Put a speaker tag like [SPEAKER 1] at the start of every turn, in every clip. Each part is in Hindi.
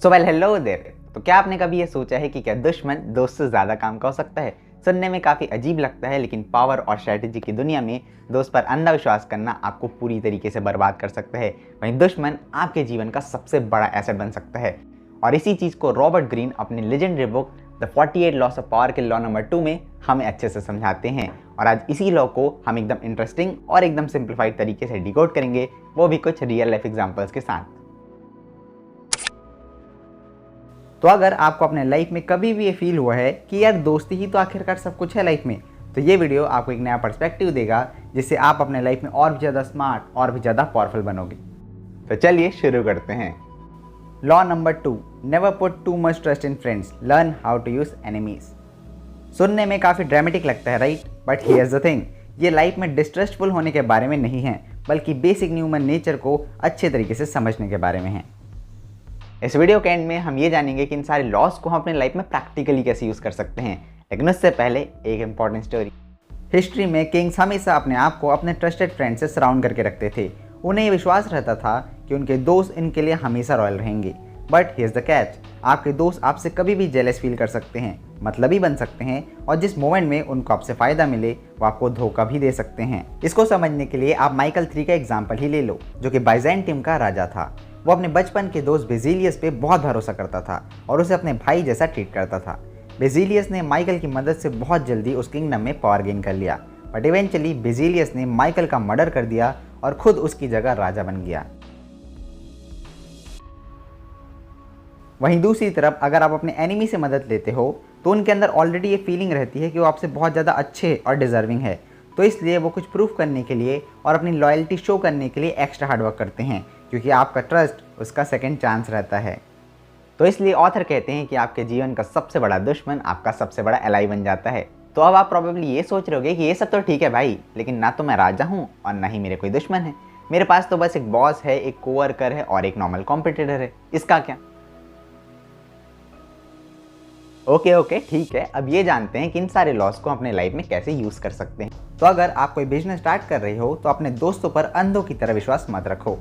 [SPEAKER 1] So well hello there. तो क्या आपने कभी ये सोचा है कि क्या दुश्मन दोस्त से ज़्यादा काम का हो सकता है? सुनने में काफ़ी अजीब लगता है, लेकिन पावर और स्ट्रैटेजी की दुनिया में दोस्त पर अंधा विश्वास करना आपको पूरी तरीके से बर्बाद कर सकता है। वहीं दुश्मन आपके जीवन का सबसे बड़ा एसेट बन सकता है। और इसी चीज़ को रॉबर्ट ग्रीन अपनी legendary book the 48 loss of power के लॉ नंबर 2 में हमें अच्छे से समझाते हैं। और आज इसी लॉ को हम एकदम इंटरेस्टिंग और एकदम सिंप्लीफाइड तरीके से डिकोड करेंगे, वो भी कुछ रियल लाइफ एग्जाम्पल्स के साथ। तो अगर आपको अपने लाइफ में कभी भी ये फील हुआ है कि यार दोस्ती ही तो आखिरकार सब कुछ है लाइफ में, तो ये वीडियो आपको एक नया पर्सपेक्टिव देगा, जिससे आप अपने लाइफ में और भी ज़्यादा स्मार्ट और भी ज़्यादा पावरफुल बनोगे। तो चलिए शुरू करते हैं। Law number 2, never put too much trust in friends, learn how to use enemies. सुनने में काफ़ी ड्रामेटिक लगता है, right? But here's the thing, ये लाइफ में डिस्ट्रस्टफुल होने के बारे में नहीं है, बल्कि बेसिक ह्यूमन नेचर को अच्छे तरीके से समझने के बारे में है। इस वीडियो के एंड में हम ये जानेंगे कि इन सारे लॉस को हम अपने लाइफ में प्रैक्टिकली कैसे यूज़ कर सकते हैं। लेकिन उससे पहले एक इंपॉर्टेंट स्टोरी। हिस्ट्री में किंग्स हमेशा अपने आप को अपने ट्रस्टेड फ्रेंड से सराउंड करके रखते थे। उन्हें ये विश्वास रहता था कि उनके दोस्त इनके लिए हमेशा रॉयल रहेंगे। बट हियर्स द कैच, आपके दोस्त आपसे कभी भी जेलस फील कर सकते हैं, मतलबी बन सकते हैं, और जिस मोमेंट में उनको आपसे फ़ायदा मिले वो आपको धोखा भी दे सकते हैं। इसको समझने के लिए आप माइकल 3 का एग्जाम्पल ही ले लो, जो कि बाइजेंटियम का राजा था। वो अपने बचपन के दोस्त बेजिलियस पे बहुत भरोसा करता था और उसे अपने भाई जैसा ट्रीट करता था। बेजिलियस ने माइकल की मदद से बहुत जल्दी उस किंगडम में पावर गेन कर लिया, बट इवेंचुअली बेजिलियस ने माइकल का मर्डर कर दिया और खुद उसकी जगह राजा बन गया। वहीं दूसरी तरफ अगर आप अपने एनिमी से मदद लेते हो तो उनके अंदर ऑलरेडी ये फीलिंग रहती है कि वो आपसे बहुत ज़्यादा अच्छे और डिजर्विंग है, तो इसलिए वो कुछ प्रूफ करने के लिए और अपनी लॉयल्टी शो करने के लिए एक्स्ट्रा हार्डवर्क करते हैं, क्योंकि आपका ट्रस्ट उसका सेकंड चांस रहता है। तो इसलिए ऑथर कहते हैं कि आपके जीवन का सबसे बड़ा दुश्मन आपका सबसे बड़ा एलाई बन जाता है। तो अब आप प्रॉब्लली ये सोच रहे होगे कि ये सब तो ठीक है भाई, लेकिन ना तो मैं राजा हूँ और ना ही मेरे कोई दुश्मन है। मेरे पास तो बस एक बॉस है, एक कोवर्कर है और एक नॉर्मल कॉम्पिटिटर है, इसका क्या? ओके ठीक है, अब ये जानते हैं कि इन सारे लॉस को अपने लाइफ में कैसे यूज़ कर सकते हैं। तो अगर आप कोई बिजनेस स्टार्ट कर रहे हो तो अपने दोस्तों पर अंधों की तरह विश्वास मत रखो।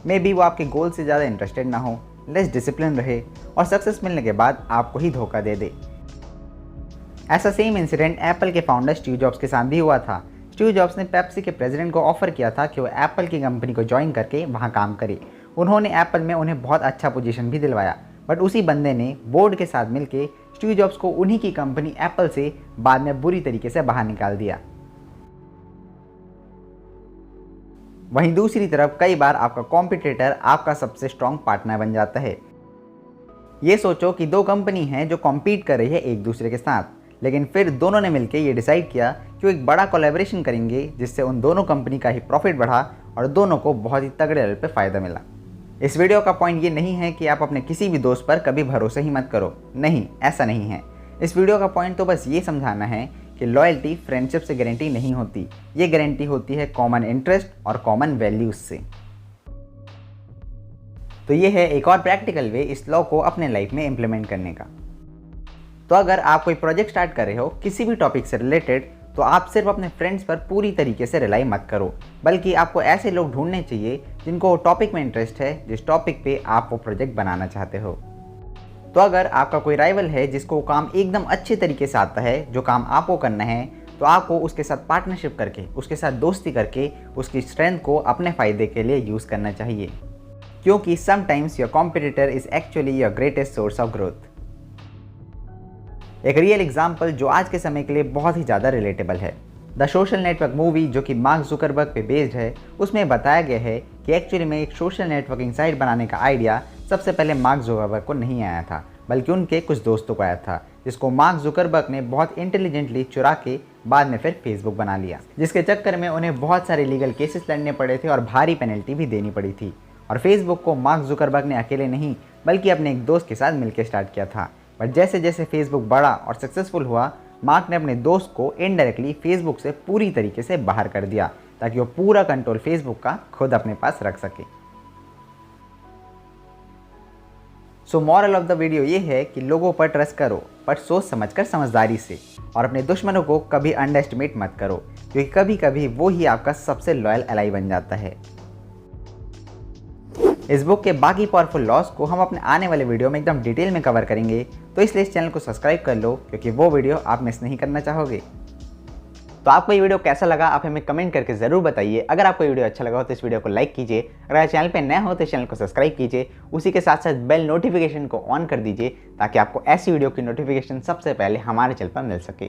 [SPEAKER 1] मे बी वो आपके गोल से ज़्यादा इंटरेस्टेड ना हो, लेस डिसिप्लिन रहे और सक्सेस मिलने के बाद आपको ही धोखा दे दे। ऐसा सेम इंसिडेंट एप्पल के फाउंडर स्टीव जॉब्स के साथ भी हुआ था। स्टीव जॉब्स ने पेप्सी के प्रेसिडेंट को ऑफर किया था कि वो एप्पल की कंपनी को ज्वाइन करके वहाँ काम करे। उन्होंने एप्पल में उन्हें बहुत अच्छा पोजीशन भी दिलवाया, बट उसी बंदे ने बोर्ड के साथ मिलकर स्टीव जॉब्स को उन्हीं की कंपनी एप्पल से बाद में बुरी तरीके से बाहर निकाल दिया। वहीं दूसरी तरफ कई बार आपका कॉम्पिटिटर आपका सबसे स्ट्रॉन्ग पार्टनर बन जाता है। ये सोचो कि दो कंपनी हैं जो कॉम्पीट कर रही है एक दूसरे के साथ, लेकिन फिर दोनों ने मिलकर ये डिसाइड किया कि वो एक बड़ा कोलैबोरेशन करेंगे, जिससे उन दोनों कंपनी का ही प्रॉफिट बढ़ा और दोनों को बहुत ही तगड़े लेवल पे फ़ायदा मिला। इस वीडियो का पॉइंट ये नहीं है कि आप अपने किसी भी दोस्त पर कभी भरोसा ही मत करो, नहीं, ऐसा नहीं है। इस वीडियो का पॉइंट तो बस ये समझाना है कि लॉयल्टी फ्रेंडशिप से गारंटी नहीं होती, ये गारंटी होती है कॉमन इंटरेस्ट और कॉमन वैल्यूज से। तो ये है एक और प्रैक्टिकल वे इस लॉ को अपने लाइफ में इम्प्लीमेंट करने का। तो अगर आप कोई प्रोजेक्ट स्टार्ट कर रहे हो किसी भी टॉपिक से रिलेटेड, तो आप सिर्फ अपने फ्रेंड्स पर पूरी तरीके से रिलाई मत करो, बल्कि आपको ऐसे लोग ढूंढने चाहिए जिनको टॉपिक में इंटरेस्ट है, जिस टॉपिक पे आप वो प्रोजेक्ट बनाना चाहते हो। तो अगर आपका कोई राइवल है जिसको काम एकदम अच्छे तरीके से आता है, जो काम आपको करना है, तो आपको उसके साथ पार्टनरशिप करके, उसके साथ दोस्ती करके उसकी स्ट्रेंथ को अपने फ़ायदे के लिए यूज़ करना चाहिए, क्योंकि sometimes your competitor is actually your greatest source of growth. एक रियल एग्जाम्पल जो आज के समय के लिए बहुत ही ज़्यादा रिलेटेबल है, द सोशल नेटवर्क मूवी, जो कि मार्क जुकरबर्ग पे बेस्ड है, उसमें बताया गया है कि एक्चुअली में एक सोशल नेटवर्किंग साइट बनाने का आइडिया सबसे पहले मार्क जुकरबर्ग को नहीं आया था, बल्कि उनके कुछ दोस्तों को आया था, जिसको मार्क जुकरबर्ग ने बहुत इंटेलिजेंटली चुरा के बाद में फिर फेसबुक बना लिया, जिसके चक्कर में उन्हें बहुत सारे लीगल केसेस लड़ने पड़े थे और भारी पेनल्टी भी देनी पड़ी थी। और फेसबुक को मार्क जुकरबर्ग ने अकेले नहीं, बल्कि अपने एक दोस्त के साथ मिलकर स्टार्ट किया था। बट जैसे जैसे फेसबुक बढ़ा और सक्सेसफुल हुआ, मार्क ने अपने दोस्त को इनडायरेक्टली फेसबुक से पूरी तरीके से बाहर कर दिया, ताकि वो पूरा कंट्रोल फेसबुक का खुद अपने पास रख सके। So moral of the video ये है कि लोगों पर ट्रस्ट करो, बट सोच समझकर समझदारी से, और अपने दुश्मनों को कभी अंडर एस्टिमेट मत करो, क्योंकि कभी कभी वो ही आपका सबसे लॉयल एलाई बन जाता है। इस बुक के बाकी पावरफुल लॉस को हम अपने आने वाले वीडियो में एकदम डिटेल में कवर करेंगे, तो इसलिए इस चैनल को सब्सक्राइब कर लो क्योंकि वो वीडियो आप मिस नहीं करना चाहोगे। तो आपको ये वीडियो कैसा लगा आप हमें कमेंट करके ज़रूर बताइए। अगर आपको ये वीडियो अच्छा लगा हो तो इस वीडियो को लाइक कीजिए। अगर चैनल पे नए हो तो इस चैनल को सब्सक्राइब कीजिए। उसी के साथ साथ बेल नोटिफिकेशन को ऑन कर दीजिए ताकि आपको ऐसी वीडियो की नोटिफिकेशन सबसे पहले हमारे चैनल पर मिल सके।